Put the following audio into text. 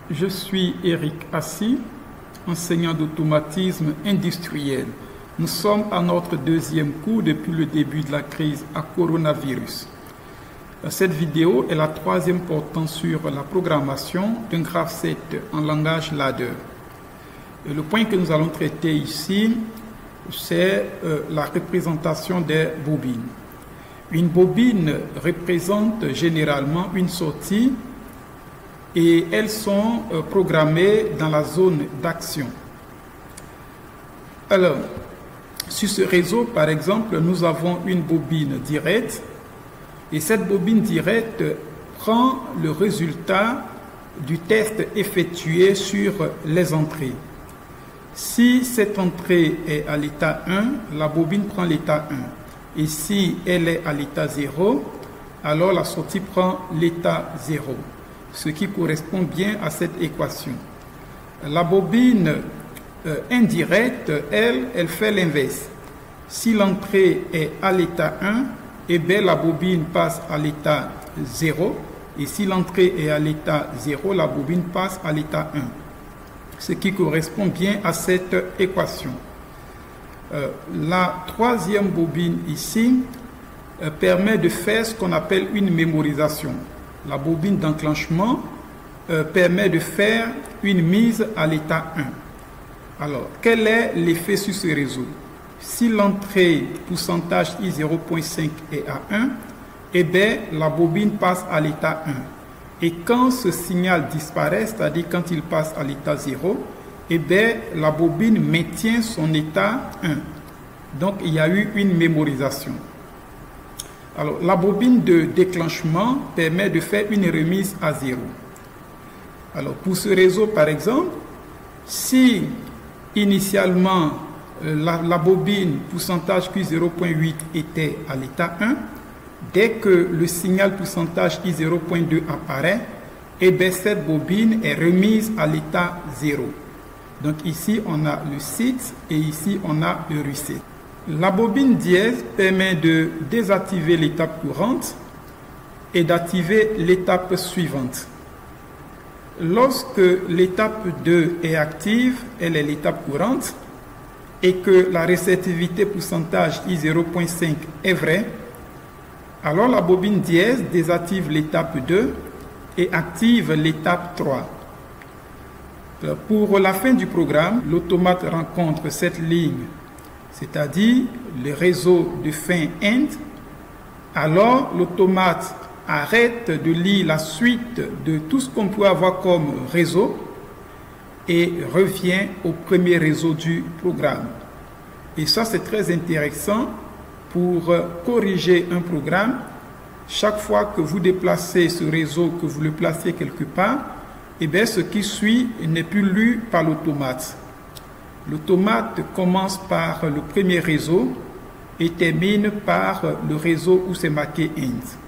Je suis Eric Assis, enseignant d'automatisme industriel. Nous sommes à notre deuxième cours depuis le début de la crise à coronavirus. Cette vidéo est la troisième portant sur la programmation d'un graph-set en langage ladder. Et le point que nous allons traiter ici, c'est la représentation des bobines. Une bobine représente généralement une sortie et elles sont programmées dans la zone d'action. Alors, sur ce réseau, par exemple, nous avons une bobine directe et cette bobine directe prend le résultat du test effectué sur les entrées. Si cette entrée est à l'état 1, la bobine prend l'état 1. Et si elle est à l'état 0, alors la sortie prend l'état 0. Ce qui correspond bien à cette équation. La bobine indirecte, elle fait l'inverse. Si l'entrée est à l'état 1, eh bien, la bobine passe à l'état 0. Et si l'entrée est à l'état 0, la bobine passe à l'état 1. Ce qui correspond bien à cette équation. La troisième bobine ici permet de faire ce qu'on appelle une mémorisation. La bobine d'enclenchement permet de faire une mise à l'état 1. Alors, quel est l'effet sur ce réseau? Si l'entrée pourcentage I0.5 est à 1, eh bien, la bobine passe à l'état 1. Et quand ce signal disparaît, c'est-à-dire quand il passe à l'état 0, eh bien, la bobine maintient son état 1. Donc, il y a eu une mémorisation. Alors, la bobine de déclenchement permet de faire une remise à 0. Alors, pour ce réseau, par exemple, si initialement la bobine pourcentage Q0.8 était à l'état 1, dès que le signal pourcentage I0.2 apparaît, eh bien, cette bobine est remise à l'état 0. Donc ici, on a le sit et ici, on a le reset. La bobine dièse permet de désactiver l'étape courante et d'activer l'étape suivante. Lorsque l'étape 2 est active, elle est l'étape courante, et que la réceptivité pourcentage I0.5 est vraie, alors la bobine dièse désactive l'étape 2 et active l'étape 3. Pour la fin du programme, l'automate rencontre cette ligne, c'est-à-dire le réseau de fin end. Alors l'automate arrête de lire la suite de tout ce qu'on peut avoir comme réseau et revient au premier réseau du programme. Et ça, c'est très intéressant pour corriger un programme. Chaque fois que vous déplacez ce réseau, que vous le placez quelque part, eh bien, ce qui suit n'est plus lu par l'automate. L'automate commence par le premier réseau et termine par le réseau où c'est marqué end.